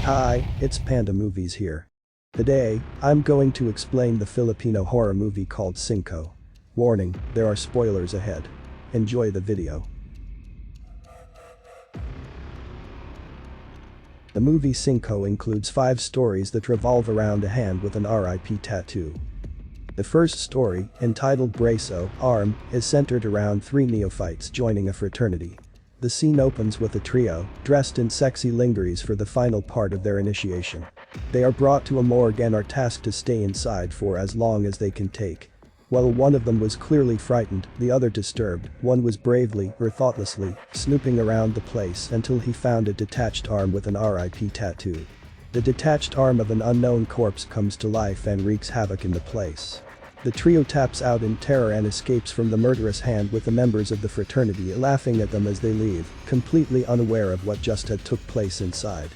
Hi, it's Panda Movies here. Today, I'm going to explain the Filipino horror movie called Cinco. Warning, there are spoilers ahead. Enjoy the video. The movie Cinco includes 5 stories that revolve around a hand with an R.I.P tattoo. The first story, entitled Braso, Arm, is centered around 3 neophytes joining a fraternity. The scene opens with a trio, dressed in sexy lingeries for the final part of their initiation. They are brought to a morgue and are tasked to stay inside for as long as they can take. While one of them was clearly frightened, the other disturbed, one was bravely, or thoughtlessly, snooping around the place until he found a detached arm with an R.I.P tattoo. The detached arm of an unknown corpse comes to life and wreaks havoc in the place. The trio taps out in terror and escapes from the murderous hand with the members of the fraternity laughing at them as they leave, completely unaware of what just had took place inside.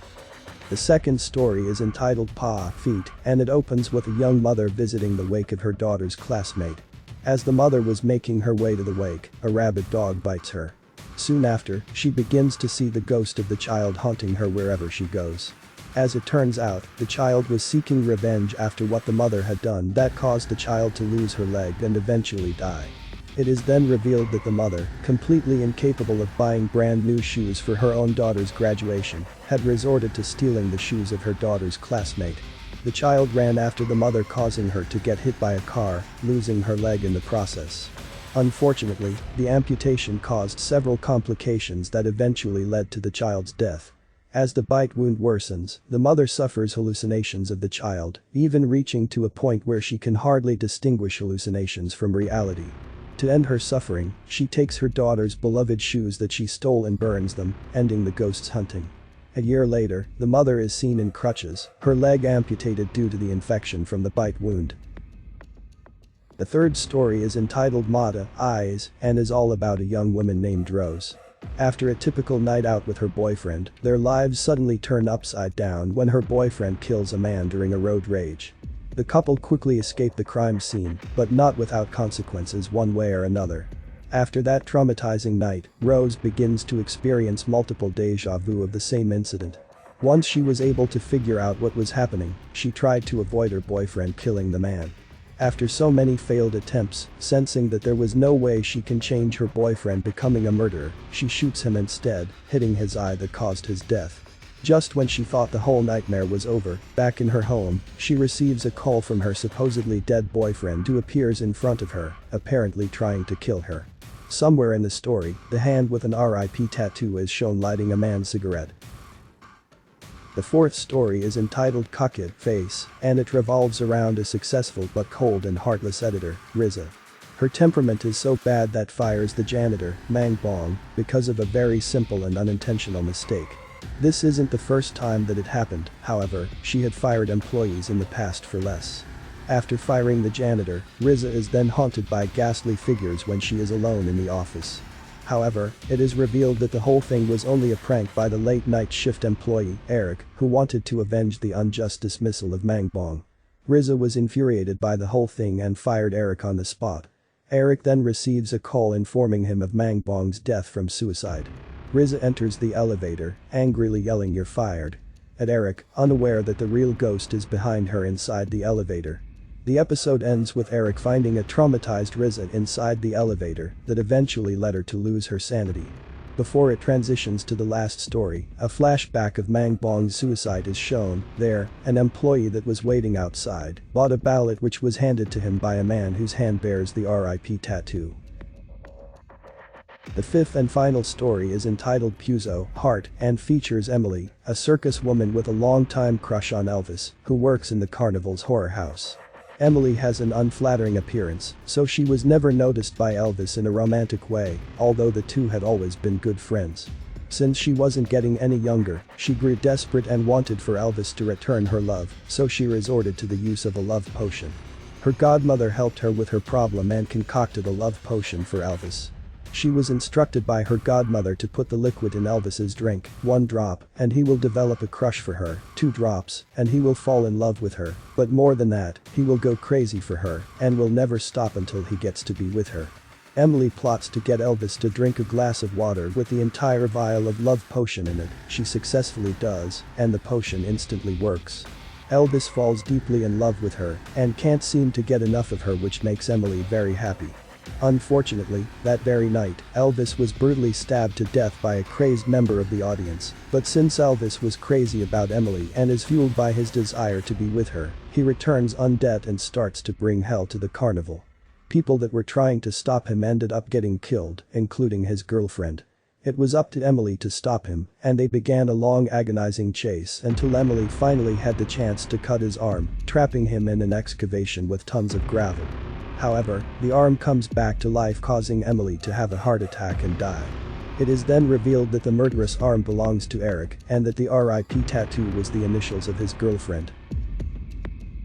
The second story is entitled Feet, and it opens with a young mother visiting the wake of her daughter's classmate. As the mother was making her way to the wake, a rabid dog bites her. Soon after, she begins to see the ghost of the child haunting her wherever she goes. As it turns out, the child was seeking revenge after what the mother had done that caused the child to lose her leg and eventually die. It is then revealed that the mother, completely incapable of buying brand new shoes for her own daughter's graduation, had resorted to stealing the shoes of her daughter's classmate. The child ran after the mother, causing her to get hit by a car, losing her leg in the process. Unfortunately, the amputation caused several complications that eventually led to the child's death. As the bite wound worsens, the mother suffers hallucinations of the child, even reaching to a point where she can hardly distinguish hallucinations from reality. To end her suffering, she takes her daughter's beloved shoes that she stole and burns them, ending the ghost's hunting. A year later, the mother is seen in crutches, her leg amputated due to the infection from the bite wound. The third story is entitled Eyes, and is all about a young woman named Rose. After a typical night out with her boyfriend, their lives suddenly turn upside down when her boyfriend kills a man during a road rage. The couple quickly escape the crime scene, but not without consequences one way or another. After that traumatizing night, Rose begins to experience multiple déjà vu of the same incident. Once she was able to figure out what was happening, she tried to avoid her boyfriend killing the man. After so many failed attempts, sensing that there was no way she can change her boyfriend becoming a murderer, she shoots him instead, hitting his eye that caused his death. Just when she thought the whole nightmare was over, back in her home, she receives a call from her supposedly dead boyfriend who appears in front of her, apparently trying to kill her. Somewhere in the story, the hand with an R.I.P tattoo is shown lighting a man's cigarette. The fourth story is entitled Cocked Face, and it revolves around a successful but cold and heartless editor, Riza. Her temperament is so bad that fires the janitor, Mang Bong, because of a very simple and unintentional mistake. This isn't the first time that it happened, however, she had fired employees in the past for less. After firing the janitor, Riza is then haunted by ghastly figures when she is alone in the office. However, it is revealed that the whole thing was only a prank by the late-night shift employee, Eric, who wanted to avenge the unjust dismissal of Mang Bong. Riza was infuriated by the whole thing and fired Eric on the spot. Eric then receives a call informing him of Mang Bong's death from suicide. Riza enters the elevator, angrily yelling "You're fired" at Eric, unaware that the real ghost is behind her inside the elevator. The episode ends with Eric finding a traumatized Riza inside the elevator that eventually led her to lose her sanity. Before it transitions to the last story, a flashback of Mang Bong's suicide is shown. There, an employee that was waiting outside bought a ballot which was handed to him by a man whose hand bears the R.I.P tattoo. The fifth and final story is entitled Puzo, Heart, and features Emily, a circus woman with a long-time crush on Elvis, who works in the carnival's horror house. Emily has an unflattering appearance, so she was never noticed by Elvis in a romantic way, although the two had always been good friends. Since she wasn't getting any younger, she grew desperate and wanted for Elvis to return her love, so she resorted to the use of a love potion. Her godmother helped her with her problem and concocted a love potion for Elvis. She was instructed by her godmother to put the liquid in Elvis's drink, 1 drop, and he will develop a crush for her, 2 drops, and he will fall in love with her, but more than that, he will go crazy for her, and will never stop until he gets to be with her. Emily plots to get Elvis to drink a glass of water with the entire vial of love potion in it. She successfully does, and the potion instantly works. Elvis falls deeply in love with her and can't seem to get enough of her, which makes Emily very happy. Unfortunately, that very night, Elvis was brutally stabbed to death by a crazed member of the audience, but since Elvis was crazy about Emily and is fueled by his desire to be with her, he returns undead and starts to bring hell to the carnival. People that were trying to stop him ended up getting killed, including his girlfriend. It was up to Emily to stop him, and they began a long agonizing chase until Emily finally had the chance to cut his arm, trapping him in an excavation with tons of gravel. However, the arm comes back to life, causing Emily to have a heart attack and die. It is then revealed that the murderous arm belongs to Eric and that the R.I.P tattoo was the initials of his girlfriend.